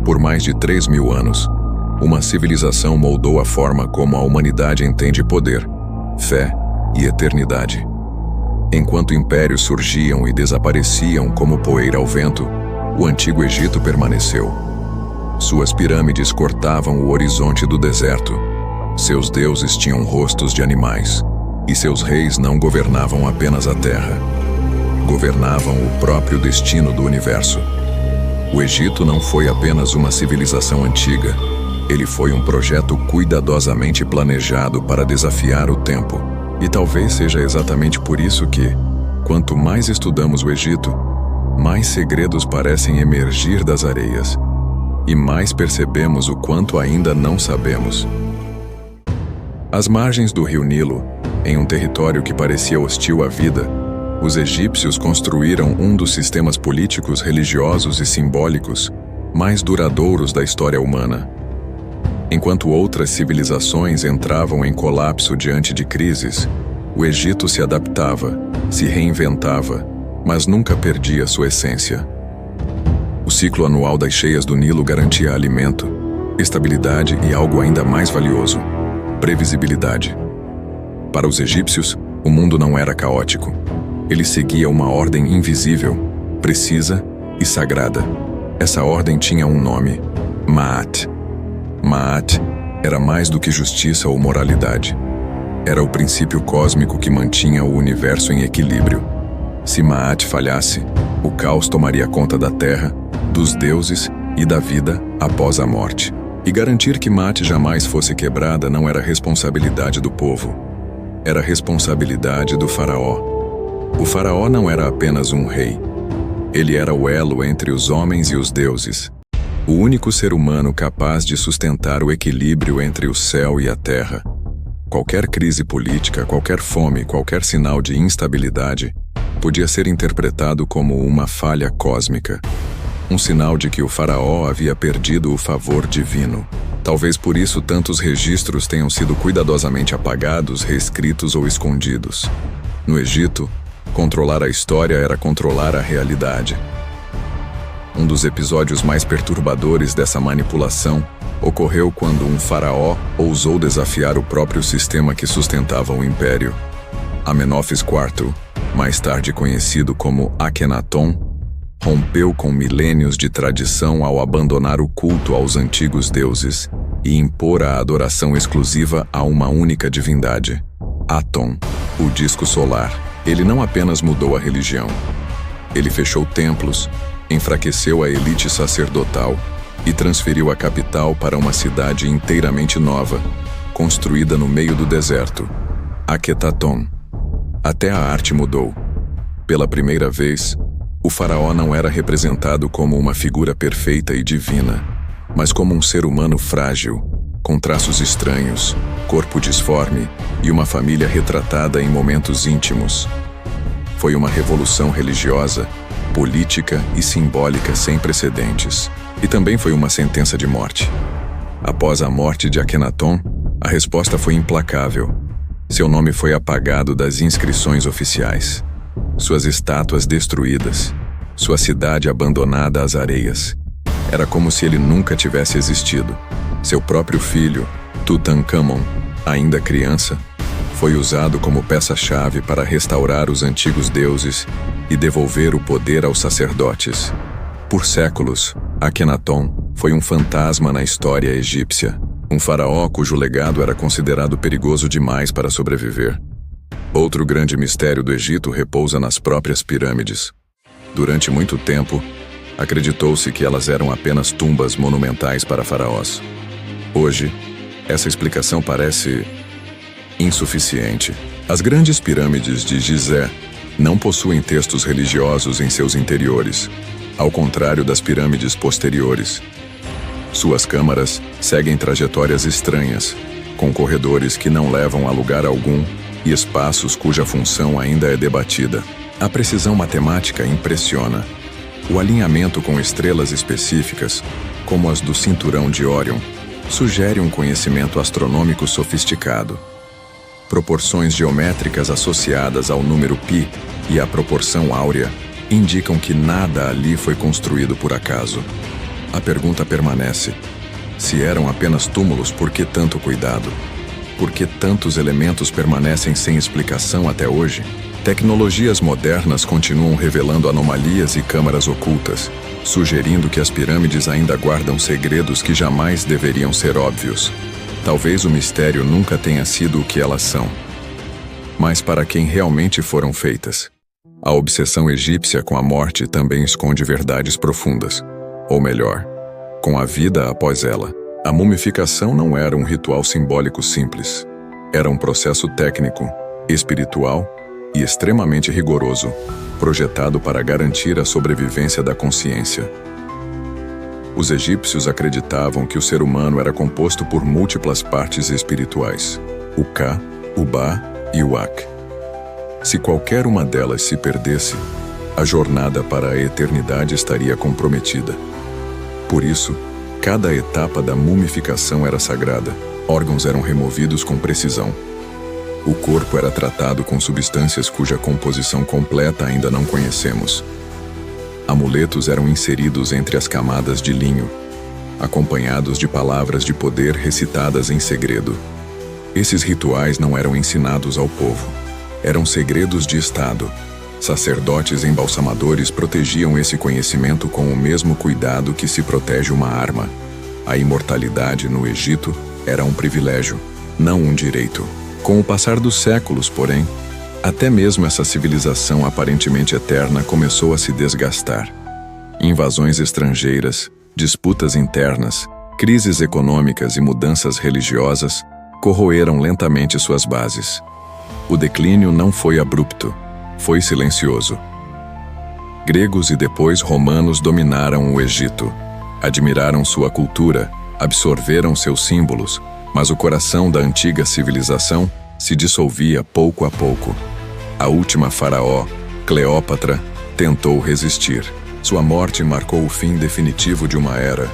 Por mais de 3.000 anos, uma civilização moldou a forma como a humanidade entende poder, fé e eternidade. Enquanto impérios surgiam e desapareciam como poeira ao vento, o Antigo Egito permaneceu. Suas pirâmides cortavam o horizonte do deserto. Seus deuses tinham rostos de animais, e seus reis não governavam apenas a terra. Governavam o próprio destino do universo. O Egito não foi apenas uma civilização antiga, ele foi um projeto cuidadosamente planejado para desafiar o tempo. E talvez seja exatamente por isso que, quanto mais estudamos o Egito, mais segredos parecem emergir das areias, e mais percebemos o quanto ainda não sabemos. Às margens do rio Nilo, em um território que parecia hostil à vida, os egípcios construíram um dos sistemas políticos, religiosos e simbólicos mais duradouros da história humana. Enquanto outras civilizações entravam em colapso diante de crises, o Egito se adaptava, se reinventava, mas nunca perdia sua essência. O ciclo anual das cheias do Nilo garantia alimento, estabilidade e algo ainda mais valioso: previsibilidade. Para os egípcios, o mundo não era caótico. Ele seguia uma ordem invisível, precisa e sagrada. Essa ordem tinha um nome: Ma'at. Ma'at era mais do que justiça ou moralidade. Era o princípio cósmico que mantinha o universo em equilíbrio. Se Ma'at falhasse, o caos tomaria conta da terra, dos deuses e da vida após a morte. E garantir que Ma'at jamais fosse quebrada não era responsabilidade do povo. Era responsabilidade do faraó. O faraó não era apenas um rei. Ele era o elo entre os homens e os deuses. O único ser humano capaz de sustentar o equilíbrio entre o céu e a terra. Qualquer crise política, qualquer fome, qualquer sinal de instabilidade podia ser interpretado como uma falha cósmica. Um sinal de que o faraó havia perdido o favor divino. Talvez por isso tantos registros tenham sido cuidadosamente apagados, reescritos ou escondidos. No Egito, controlar a história era controlar a realidade. Um dos episódios mais perturbadores dessa manipulação ocorreu quando um faraó ousou desafiar o próprio sistema que sustentava o império. Amenófis IV, mais tarde conhecido como Akhenaton, rompeu com milênios de tradição ao abandonar o culto aos antigos deuses e impor a adoração exclusiva a uma única divindade, Aton, o disco solar. Ele não apenas mudou a religião. Ele fechou templos, enfraqueceu a elite sacerdotal e transferiu a capital para uma cidade inteiramente nova, construída no meio do deserto, Akhetaton. Até a arte mudou. Pela primeira vez, o faraó não era representado como uma figura perfeita e divina, mas como um ser humano frágil, com traços estranhos, corpo disforme e uma família retratada em momentos íntimos. Foi uma revolução religiosa, política e simbólica sem precedentes. E também foi uma sentença de morte. Após a morte de Akhenaton, a resposta foi implacável. Seu nome foi apagado das inscrições oficiais. Suas estátuas destruídas. Sua cidade abandonada às areias. Era como se ele nunca tivesse existido. Seu próprio filho, Tutankhamon, ainda criança, foi usado como peça-chave para restaurar os antigos deuses e devolver o poder aos sacerdotes. Por séculos, Akhenaton foi um fantasma na história egípcia, um faraó cujo legado era considerado perigoso demais para sobreviver. Outro grande mistério do Egito repousa nas próprias pirâmides. Durante muito tempo, acreditou-se que elas eram apenas tumbas monumentais para faraós. Hoje, essa explicação parece insuficiente. As grandes pirâmides de Gizé não possuem textos religiosos em seus interiores, ao contrário das pirâmides posteriores. Suas câmaras seguem trajetórias estranhas, com corredores que não levam a lugar algum e espaços cuja função ainda é debatida. A precisão matemática impressiona. O alinhamento com estrelas específicas, como as do cinturão de Órion, sugere um conhecimento astronômico sofisticado. Proporções geométricas associadas ao número π e à proporção áurea indicam que nada ali foi construído por acaso. A pergunta permanece: se eram apenas túmulos, por que tanto cuidado? Por que tantos elementos permanecem sem explicação até hoje? Tecnologias modernas continuam revelando anomalias e câmaras ocultas, sugerindo que as pirâmides ainda guardam segredos que jamais deveriam ser óbvios. Talvez o mistério nunca tenha sido o que elas são, mas para quem realmente foram feitas. A obsessão egípcia com a morte também esconde verdades profundas. Ou melhor, com a vida após ela. A mumificação não era um ritual simbólico simples. Era um processo técnico, espiritual e extremamente rigoroso, projetado para garantir a sobrevivência da consciência. Os egípcios acreditavam que o ser humano era composto por múltiplas partes espirituais: o Ka, o Ba e o Ak. Se qualquer uma delas se perdesse, a jornada para a eternidade estaria comprometida. Por isso, cada etapa da mumificação era sagrada. Órgãos eram removidos com precisão. O corpo era tratado com substâncias cuja composição completa ainda não conhecemos. Amuletos eram inseridos entre as camadas de linho, acompanhados de palavras de poder recitadas em segredo. Esses rituais não eram ensinados ao povo. Eram segredos de Estado. Sacerdotes embalsamadores protegiam esse conhecimento com o mesmo cuidado que se protege uma arma. A imortalidade no Egito era um privilégio, não um direito. Com o passar dos séculos, porém, até mesmo essa civilização aparentemente eterna começou a se desgastar. Invasões estrangeiras, disputas internas, crises econômicas e mudanças religiosas corroeram lentamente suas bases. O declínio não foi abrupto, foi silencioso. Gregos e depois romanos dominaram o Egito. Admiraram sua cultura, absorveram seus símbolos, mas o coração da antiga civilização se dissolvia pouco a pouco. A última faraó, Cleópatra, tentou resistir. Sua morte marcou o fim definitivo de uma era.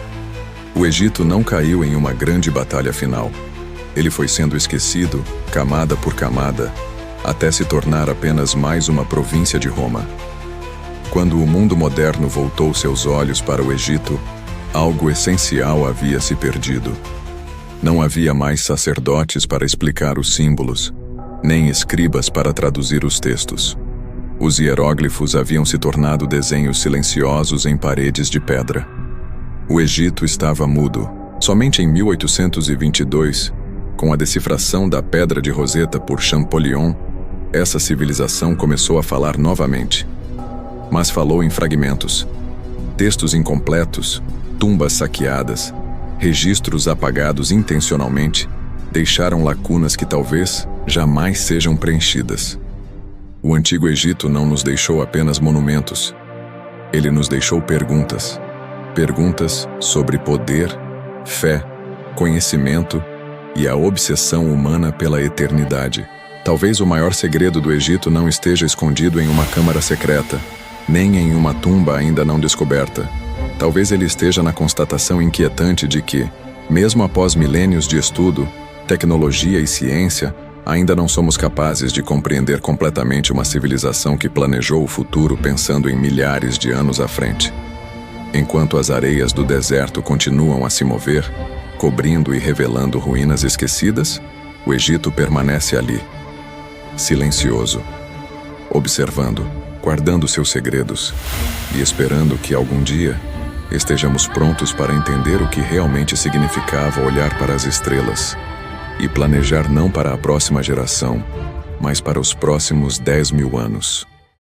O Egito não caiu em uma grande batalha final. Ele foi sendo esquecido, camada por camada, até se tornar apenas mais uma província de Roma. Quando o mundo moderno voltou seus olhos para o Egito, algo essencial havia se perdido. Não havia mais sacerdotes para explicar os símbolos, nem escribas para traduzir os textos. Os hieróglifos haviam se tornado desenhos silenciosos em paredes de pedra. O Egito estava mudo. Somente em 1822, com a decifração da Pedra de Roseta por Champollion, essa civilização começou a falar novamente. Mas falou em fragmentos. Textos incompletos, tumbas saqueadas, registros apagados intencionalmente, deixaram lacunas que talvez jamais sejam preenchidas. O Antigo Egito não nos deixou apenas monumentos. Ele nos deixou perguntas. Perguntas sobre poder, fé, conhecimento e a obsessão humana pela eternidade. Talvez o maior segredo do Egito não esteja escondido em uma câmara secreta, nem em uma tumba ainda não descoberta. Talvez ele esteja na constatação inquietante de que, mesmo após milênios de estudo, tecnologia e ciência, ainda não somos capazes de compreender completamente uma civilização que planejou o futuro pensando em milhares de anos à frente. Enquanto as areias do deserto continuam a se mover, cobrindo e revelando ruínas esquecidas, o Egito permanece ali, silencioso, observando, guardando seus segredos e esperando que algum dia estejamos prontos para entender o que realmente significava olhar para as estrelas e planejar não para a próxima geração, mas para os próximos 10.000 anos.